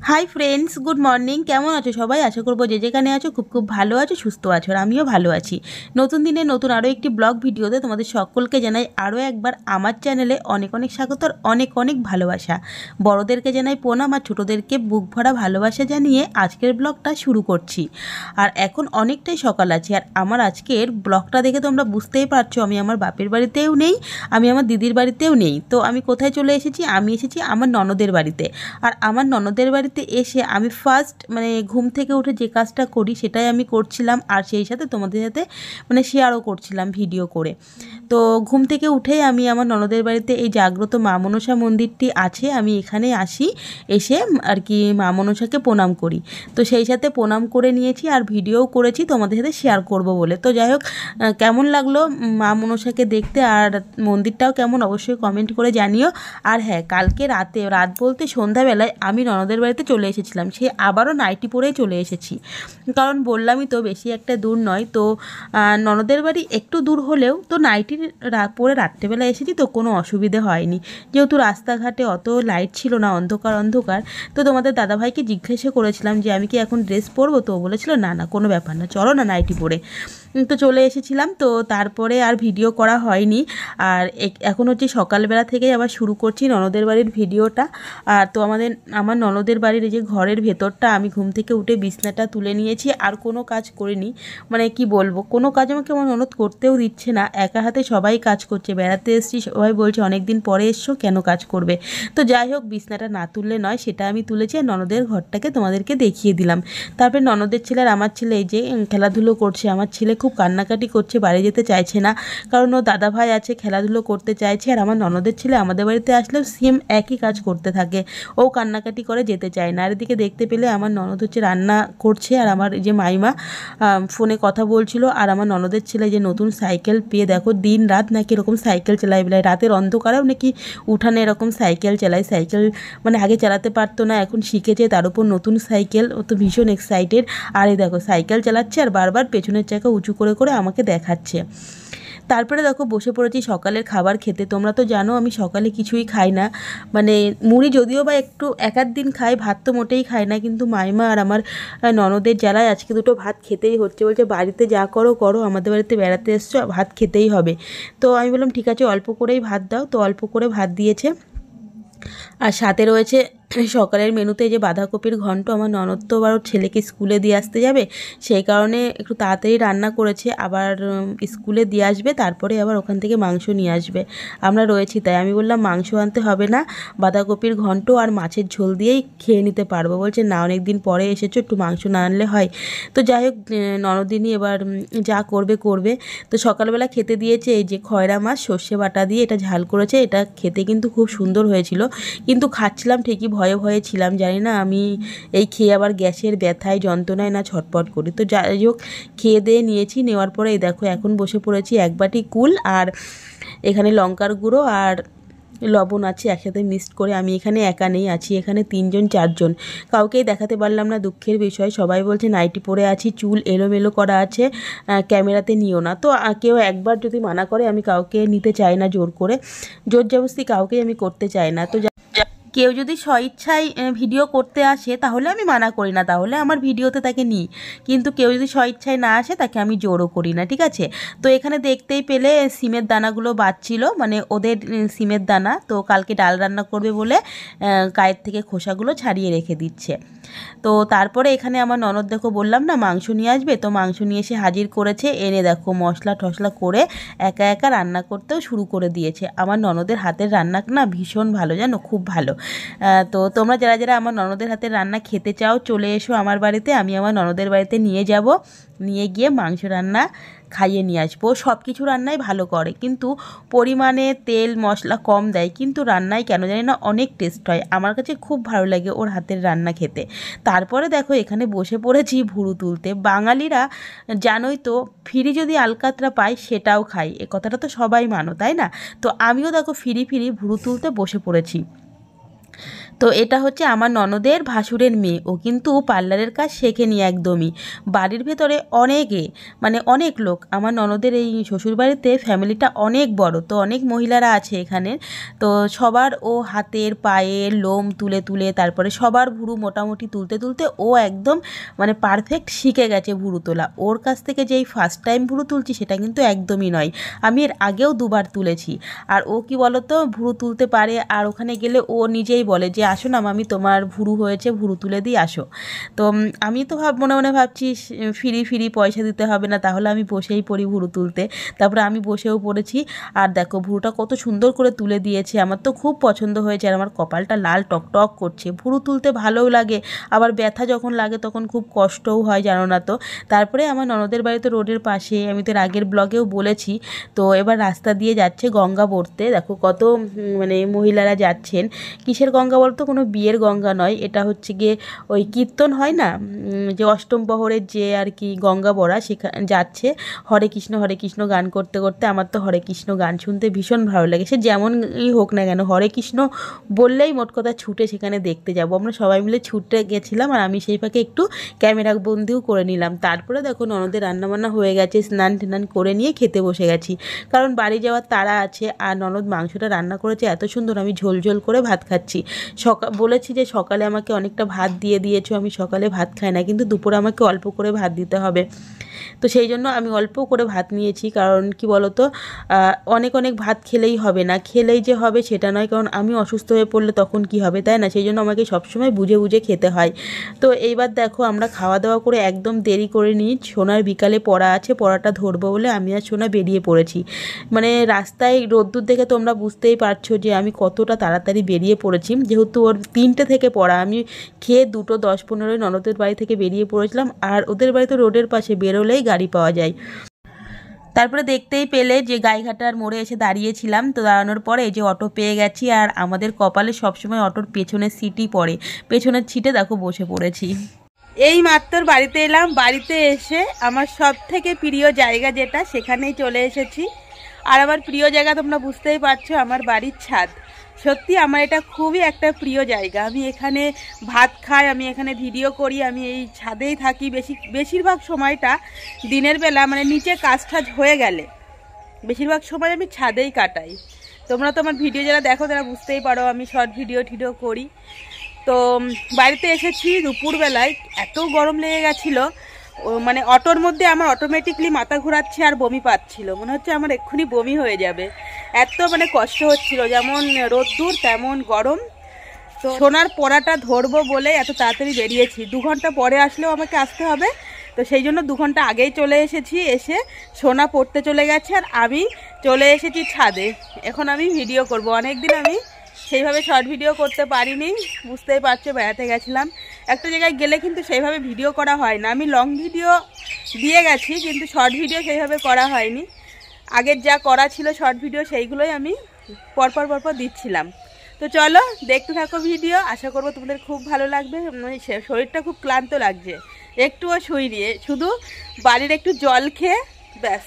Hi friends, good morning. কেমন আছো সবাই? আশা করবো যে যেখানে আছো খুব খুব ভালো আছো, সুস্থ আছো। আর আমিও ভালো আছি। নতুন দিনে নতুন আরও একটি ব্লগ ভিডিওতে তোমাদের সকলকে জানাই আরও একবার আমার চ্যানেলে অনেক অনেক স্বাগত আর অনেক অনেক ভালোবাসা। বড়োদেরকে জানাই প্রণাম আর ছোটোদেরকে বুক ভরা ভালোবাসা জানিয়ে আজকের ব্লগটা শুরু করছি। আর এখন অনেকটাই সকাল আছে, আর আমার আজকের ব্লগটা দেখে তোমরা বুঝতেই পারছো আমি আমার বাপের বাড়িতেও নেই, আমি আমার দিদির বাড়িতেও নেই। তো আমি কোথায় চলে এসেছি? আমি এসেছি আমার ননদের বাড়িতে। আর আমার ননদের বাড়িতে এসে আমি ফার্স্ট ঘুম থেকে উঠে যে কাজটা করি সেটাই আমি করছিলাম, আর সেই সাথে তোমাদের সাথে শেয়ারও করছিলাম ভিডিও করে। তো ঘুম থেকে উঠেই আমি আমার ননদের বাড়িতে এই জাগ্রত মা মনসা মন্দিরটি আছে, আমি এখানে আসি, এসে আর কি মা মনসাকে প্রণাম করি। তো সেই সাথে প্রণাম করে নিয়েছি আর ভিডিওও করেছি তোমাদের সাথে শেয়ার করব বলে। তো যাই হোক, কেমন লাগলো মা মনসাকে দেখতে আর মন্দিরটাও কেমন অবশ্যই কমেন্ট করে জানিও। আর হ্যাঁ, কালকে রাত বলতে সন্ধ্যাবেলায় আমি ননদের বাড়িতে চলে এসেছিলাম। সে আবারও নাইটি পরেই চলে এসেছি, কারণ বললামই তো বেশি একটা দূর নয়। তো ননদের বাড়ি একটু দূর হলেও তো নাইটি পরে রাত্রেবেলা এসেছি, তো কোনো অসুবিধে হয়নি, যেহেতু রাস্তাঘাটে অত লাইট ছিল না, অন্ধকার অন্ধকার। তো তোমাদের দাদাভাইকে জিজ্ঞাসা করেছিলাম যে আমি কি এখন ড্রেস পরবো, তো বলেছিল না না কোনো ব্যাপার না, চলো না নাইটি পরে। তো চলে এসেছিলাম। তো তারপরে আর ভিডিও করা হয়নি। আর এখন হচ্ছে সকালবেলা থেকেই আবার শুরু করছি ননদের বাড়ির ভিডিওটা। আর তো আমার ননদের বাড়ির এই যে ঘরের ভেতরটা আমি ঘুম থেকে উঠে বিছনাটা তুলে নিয়েছি, আর কোনো কাজ করিনি। কি বলবো, কোনো কাজ আমাকে আমার ননদ করতেও দিচ্ছে না, একা হাতে সবাই কাজ করছে। বেড়াতে এসেছি, সবাই বলছে অনেক দিন পরে এসছো, কেন কাজ করবে। তো যাই হোক, বিছনাটা না তুললে নয়, সেটা আমি তুলেছি আর ননদের ঘরটাকে তোমাদেরকে দেখিয়ে দিলাম। তারপরে ননদের ছেলে আর আমার ছেলে এই যে খেলাধুলো করছে। আমার ছেলে খুব কান্নাকাটি করছে, বাড়ি যেতে চাইছে না, কারণ ও দাদা ভাই আছে, খেলাধুলো করতে চাইছে। আর আমার ননদের ছেলে আমাদের বাড়িতে আসলেও সেম একই কাজ করতে থাকে, ও কান্নাকাটি করে যেতে চায় না। আর এদিকে দেখতে পেলে আমার ননদ হচ্ছে রান্না করছে, আর আমার যে মাইমা ফোনে কথা বলছিল। আর আমার ননদের ছেলে যে নতুন সাইকেল পেয়ে, দেখো দিন রাত নাকি এরকম সাইকেল চালায়, বেলায় রাতের অন্ধকারেও নাকি উঠানে এরকম সাইকেল চালায়। সাইকেল আগে চালাতে পারতো না, এখন শিখেছে, তার উপর নতুন সাইকেল, ও তো ভীষণ এক্সাইটেড। আর এই দেখো সাইকেল চালাচ্ছে আর বারবার পেছনের চাকা উঁচু করে করে আমাকে দেখাচ্ছে। তারপরে দেখো বসে পড়েছি সকালের খাবার খেতে। তোমরা তো জানো আমি সকালে কিছুই খাই না, মুড়ি যদিও বা একটু এক আধ দিন খাই, ভাত তো মোটেই খাই না। কিন্তু মাইমা আর আমার ননদের জ্বালায় আজকে দুটো ভাত খেতেই হচ্ছে। বলছে বাড়িতে যা করো করো, আমাদের বাড়িতে বেড়াতে এসছো, ভাত খেতেই হবে। তো আমি বললাম ঠিক আছে, অল্প করেই ভাত দাও। তো অল্প করে ভাত দিয়েছে, আর সাথে রয়েছে সকালের মেনুতে যে বাঁধাকপির ঘন্ট। আমার ননদ তো আবার ওর ছেলেকে স্কুলে দিয়ে আসতে যাবে, সেই কারণে একটু তাড়াতাড়ি রান্না করেছে। আবার স্কুলে দিয়ে আসবে, তারপরে আবার ওখান থেকে মাংস নিয়ে আসবে। আমরা রয়েছি, তাই আমি বললাম মাংস আনতে হবে না, বাঁধাকপির ঘন্ট আর মাছের ঝোল দিয়েই খেয়ে নিতে পারবো। বলছে না, অনেক দিন পরে এসেছো, একটু মাংস না আনলে হয়। তো যাই হোক, ননদিনী এবার যা করবে করবে। তো সকালবেলা খেতে দিয়েছে এই যে খয়রা মাছ সর্ষে বাটা দিয়ে, এটা ঝাল করেছে। এটা খেতে কিন্তু খুব সুন্দর হয়েছিল, কিন্তু খাচ্ছিলাম ঠিকই, ভয়ে ভয়ে ছিলাম, জানি না আমি এই খেয়ে আবার গ্যাসের ব্যথায় যন্ত্রণায় না ছটপট করি। তো যাই হোক, খেয়ে দিয়ে নিয়েছি, নেওয়ার পরে এই দেখো এখন বসে পড়েছি এক বাটি কুল, আর এখানে লঙ্কার গুঁড়ো আর লবণ আছে একসাথে মিক্সড করে। আমি এখানে একা নেই, আছি এখানে 3জন 4জন, কাউকেই দেখাতে পারলাম না, দুঃখের বিষয়। সবাই বলছে নাইটি পরে আছি, চুল এলোমেলো করা আছে, ক্যামেরাতে নিও না। তো কেউ একবার যদি মানা করে, আমি কাউকে নিতে চাই না জোর করে, জোর জবরদস্তি কাউকেই আমি করতে চাই না। তো কেউ যদি স্বইচ্ছায় ভিডিও করতে আসে তাহলে আমি মানা করি না, তাহলে আমার ভিডিওতে তাকে নিই। কিন্তু কেউ যদি স্বইচ্ছায় না আসে তাকে আমি জোরও করি না, ঠিক আছে। তো এখানে দেখতেই পেলে সিমের দানাগুলো বাজছিল, ওদের সিমের দানা। তো কালকে ডাল রান্না করবে বলে গায়ের থেকে খোসাগুলো ছাড়িয়ে রেখে দিচ্ছে। তো তারপরে এখানে আমার ননদ দেখো, বললাম না মাংস নিয়ে আসবে, তো মাংস নিয়ে এসে হাজির করেছে। এনে দেখো মশলা টশলা করে একা একা রান্না করতেও শুরু করে দিয়েছে। আমার ননদের হাতের রান্না না ভীষণ ভালো, জানো, খুব ভালো। তো তোমরা যারা যারা আমার ননদের হাতের রান্না খেতে চাও, চলে এসো আমার বাড়িতে, আমি আমার ননদের বাড়িতে নিয়ে যাব, নিয়ে গিয়ে মাংস রান্না খাইয়ে নিয়ে আসবো। সব কিছু রান্নাই ভালো করে, কিন্তু পরিমাণে তেল মশলা কম দেয়, কিন্তু রান্নায় কেন জানি না অনেক টেস্ট হয়। আমার কাছে খুব ভালো লাগে ওর হাতের রান্না খেতে। তারপরে দেখো এখানে বসে পড়েছি ভুরু তুলতে। বাঙালিরা জানোই তো, ফিরি যদি আলকাতরা পাই সেটাও খাই, এ কথাটা তো সবাই মানো, তাই না। তো আমিও দেখো ফিরি ফিরি ভুরু তুলতে বসে পড়েছি। তো এটা হচ্ছে আমার ননদের ভাসুরের মেয়ে, ও কিন্তু পার্লারের কাজ শেখেনি একদমই। বাড়ির ভেতরে মানে অনেক লোক, আমার ননদের এই শ্বশুরবাড়িতে ফ্যামিলিটা অনেক বড়, তো অনেক মহিলারা আছে এখানে। তো সবার ও হাতের পায়ের লোম তুলে তুলে, তারপরে সবার ভুরু মোটামুটি তুলতে তুলতে ও একদম মানে পারফেক্ট শিখে গেছে ভুরু তোলা। ওর কাছ থেকে যেই ফার্স্ট টাইম ভুরু তুলছি সেটা কিন্তু একদমই নয়, আমি এর আগেও দুবার তুলেছি। আর ও কি বলতো, ভুরু তুলতে পারে, আর ওখানে গেলে ও নিজেই বলে যে আসো না মামি, তোমার ভুরু হয়েছে, ভুরু তুলে দিই আসো। তো আমি তো মনে মনে ভাবছি ফ্রি ফ্রি পয়সা দিতে হবে না, তাহলে আমি বসেই পড়ি ভুরু তুলতে। তারপরে আমি বসেও পড়েছি, আর দেখো ভুরুটা কত সুন্দর করে তুলে দিয়েছে, আমার তো খুব পছন্দ হয়েছে। আর আমার কপালটা লাল টকটক করছে। ভুরু তুলতে ভালোও লাগে, আবার ব্যথা যখন লাগে তখন খুব কষ্টও হয়, জানো না তো। তারপরে আমার ননদের বাড়ি তো রোডের পাশে, আমি তো আগের ব্লগেও বলেছি। তো এবার রাস্তা দিয়ে যাচ্ছে গঙ্গা ভরতে, দেখো কত মানে মহিলারা যাচ্ছেন। কিসের গঙ্গা বলতো, কোনো বিয়ের গঙ্গা নয়, এটা হচ্ছে গিয়ে ওই কীর্তন হয় না, যে অষ্টম প্রহরের যে আর কি গঙ্গা বড়া, সেখানে যাচ্ছে হরে কৃষ্ণ গান করতে করতে। আমার তো হরে কৃষ্ণ গান শুনতে ভীষণ ভালো লাগে, সে যেমনই হোক না কেন, হরে কৃষ্ণ বললেই মোট কথা ছুটে সেখানে দেখতে যাব। আমরা সবাই মিলে ছুটে গেছিলাম, আর আমি সেই ফাঁকে একটু ক্যামেরা বন্দিও করে নিলাম। তারপরে দেখো ননদের রান্নাবান্না হয়ে গেছে, স্নান টান করে নিয়ে খেতে বসে গেছি, কারণ বাড়ি যাওয়ার তাড়া আছে। আর ননদ মাংসটা রান্না করেছে এত সুন্দর, আমি ঝোল ঝোল করে ভাত খাচ্ছি। বলেছি যে সকালে আমাকে অনেকটা ভাত দিয়ে দিয়েছো, আমি সকালে ভাত খাই না, কিন্তু দুপুরে আমাকে অল্প করে ভাত দিতে হবে। তো সেই জন্য আমি অল্প করে ভাত নিয়েছি, কারণ কি বলতো, অনেক অনেক ভাত খেলেই হবে না, খেলেই যে হবে সেটা নয়, কারণ আমি অসুস্থ হয়ে পড়লে তখন কি হবে, তাই না? সেই জন্য আমাকে সবসময় বুঝে বুঝে খেতে হয়। তো এইবার দেখো আমরা খাওয়া দাওয়া করে একদম দেরি করে নিই, সোনার বিকালে পড়া আছে, পড়াটা ধরবো বলে আমি আর সোনা বেরিয়ে পড়েছি। মানে রাস্তায় রোদ্দুর দেখে তোমরা বুঝতেই পারছো যে আমি কতটা তাড়াতাড়ি বেরিয়ে পড়েছি, যেহেতু ওর 3টে থেকে পড়া। আমি খেয়ে 2:10-15 ননদের বাড়ি থেকে বেরিয়ে পড়েছিলাম, আর ওদের বাড়ি তো রোডের পাশে, বেরোলেই গাড়ি পাওয়া যায়। তারপরে দেখতেই পেলে যে গাইঘাটার মোড়ে এসে দাঁড়িয়েছিলাম, তো দাঁড়ানোর পরে এই যে অটো পেয়ে গেছি। আর আমাদের কপালে সবসময় অটোর পেছনের সিটই পড়ে, পেছনের সিটে দেখো বসে পড়েছি। এই মাত্র বাড়িতে এলাম, বাড়িতে এসে আমার সব থেকে প্রিয় জায়গা যেটা, সেখানেই চলে এসেছি। আর আমার প্রিয় জায়গা তোমরা বুঝতেই পারছো, আমার বাড়ির ছাদ। সত্যি আমার এটা খুবই একটা প্রিয় জায়গা, আমি এখানে ভাত খাই, আমি এখানে ভিডিও করি, আমি এই ছাদেই থাকি বেশিরভাগ সময়টা। দিনের বেলা মানে নিচে কাজ টাজ হয়ে গেলে বেশিরভাগ সময় আমি ছাদেই কাটাই। তোমরা তো আমার ভিডিও যারা দেখো তারা বুঝতেই পারো, আমি শর্ট ভিডিও করি। তো বাড়িতে এসেছি দুপুরবেলায়, এত গরম লেগে গেছিলো, মানে অটোর মধ্যে আমার অটোমেটিকলি মাথা ঘোরাচ্ছে আর বমি পাচ্ছিল, মনে হচ্ছে আমার এক্ষুনি বমি হয়ে যাবে, এত মানে কষ্ট হচ্ছিল, যেমন রোদ্দুর তেমন গরম। তো সোনার পড়াটা ধরবো বলে এত তাড়াতাড়ি বেরিয়েছি, 2 ঘন্টা পরে আসলেও আমাকে আসতে হবে, তো সেই জন্য 2 ঘন্টা আগেই চলে এসেছি। এসে সোনা পড়তে চলে গেছে, আর আমি চলে এসেছি ছাদে। এখন আমি ভিডিও করব, অনেকদিন আমি সেইভাবে শর্ট ভিডিও করতে পারিনি, বুঝতেই পারছো বেড়াতে গেছিলাম। একটা জায়গায় গেলে কিন্তু সেইভাবে ভিডিও করা হয় না, আমি লং ভিডিও দিয়ে গেছি কিন্তু শর্ট ভিডিও সেইভাবে করা হয়নি। আগের যা করা ছিল শর্ট ভিডিও সেইগুলোই আমি পরপর দিচ্ছিলাম। তো চলো দেখতে থাকো ভিডিও, আশা করবো তোমাদের খুব ভালো লাগবে। শরীরটা খুব ক্লান্ত লাগছে, একটুও শুইনি, শুধু বাড়ির একটু জল খেয়ে ব্যাস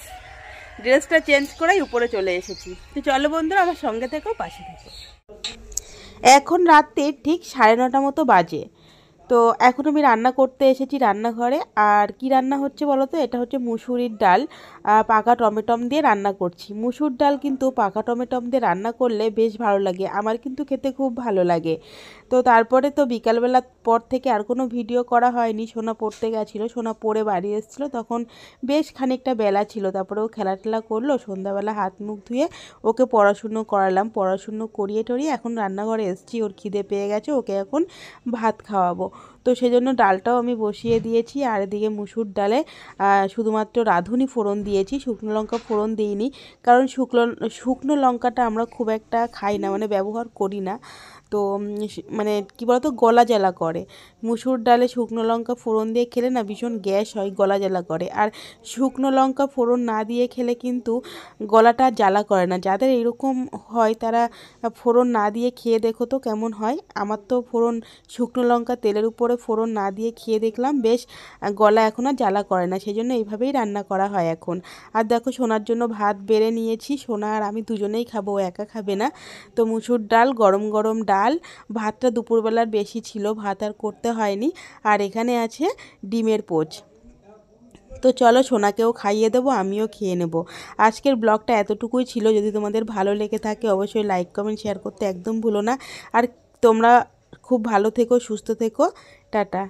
ড্রেসটা চেঞ্জ করেই উপরে চলে এসেছি। তো চলো বন্ধুরা, আমার সঙ্গে থেকো, পাশে থেকো। এখন রাতে ঠিক 9:30 মতো বাজে। তো এখন আমি রান্না করতে এসেছি রান্নাঘরে। আর কি রান্না হচ্ছে বলো তো, এটা হচ্ছে মুসুরির ডাল, পাকা টমেটম দিয়ে রান্না করছি। মুসুর ডাল কিন্তু পাকা টমেটম দিয়ে রান্না করলে বেশ ভালো লাগে, আমার কিন্তু খেতে খুব ভালো লাগে। তো তারপরে তো বিকালবেলার পর থেকে আর কোনো ভিডিও করা হয়নি, সোনা পড়তে গেছিলো, সোনা পড়ে বাড়ি এসেছিলো, তখন বেশ খানিকটা বেলা ছিল। তারপরে ও খেলা টেলা করলো, সন্ধ্যাবেলা হাত মুখ ধুয়ে ওকে পড়াশুনো করালাম, পড়াশুনো করিয়ে টরিয়ে এখন রান্নাঘরে এসেছি, ওর খিদে পেয়ে গেছে, ওকে এখন ভাত খাওয়াবো। তো সেই জন্য ডালটাও আমি বসিয়ে দিয়েছি। আর এদিকে মুসুর ডালে শুধুমাত্র রাঁধুনি ফোড়ন দিয়েছি, শুকনো লঙ্কা ফোড়ন দিইনি, কারণ শুকনো লঙ্কাটা আমরা খুব একটা খাই না, মানে ব্যবহার করি না। তো মানে কী বলতো, গলা জ্বালা করে। মুসুর ডালে শুকনো লঙ্কা ফোড়ন দিয়ে খেলে না ভীষণ গ্যাস হয়, গলা জ্বালা করে। আর শুকনো লঙ্কা ফোড়ন না দিয়ে খেলে কিন্তু গলাটা জ্বালা করে না। যাদের এরকম হয় তারা ফোড়ন না দিয়ে খেয়ে দেখো তো কেমন হয়। আমার তো শুকনো লঙ্কা তেলের উপরে ফোড়ন না দিয়ে খেয়ে দেখলাম, বেশ গলা এখন আর জ্বালা করে না, সেই জন্য এইভাবেই রান্না করা হয় এখন। আর দেখো সোনার জন্য ভাত বেড়ে নিয়েছি, সোনা আর আমি দুজনেই খাবো, ও একা খাবে না। তো মুসুর ডাল, গরম গরম ডাল ডাল, ভাতটা দুপুরবেলার বেশি ছিল, ভাত আর করতে হয়নি। আর এখানে আছে ডিমের পোচ। তো চলো সোনাকেও খাইয়ে দেবো, আমিও খেয়ে নেব। আজকের ব্লগটা এতটুকুই ছিল। যদি তোমাদের ভালো লেগে থাকে অবশ্যই লাইক কমেন্ট শেয়ার করতে একদম ভুলো না। আর তোমরা খুব ভালো থেকো, সুস্থ থেকো। টাটা।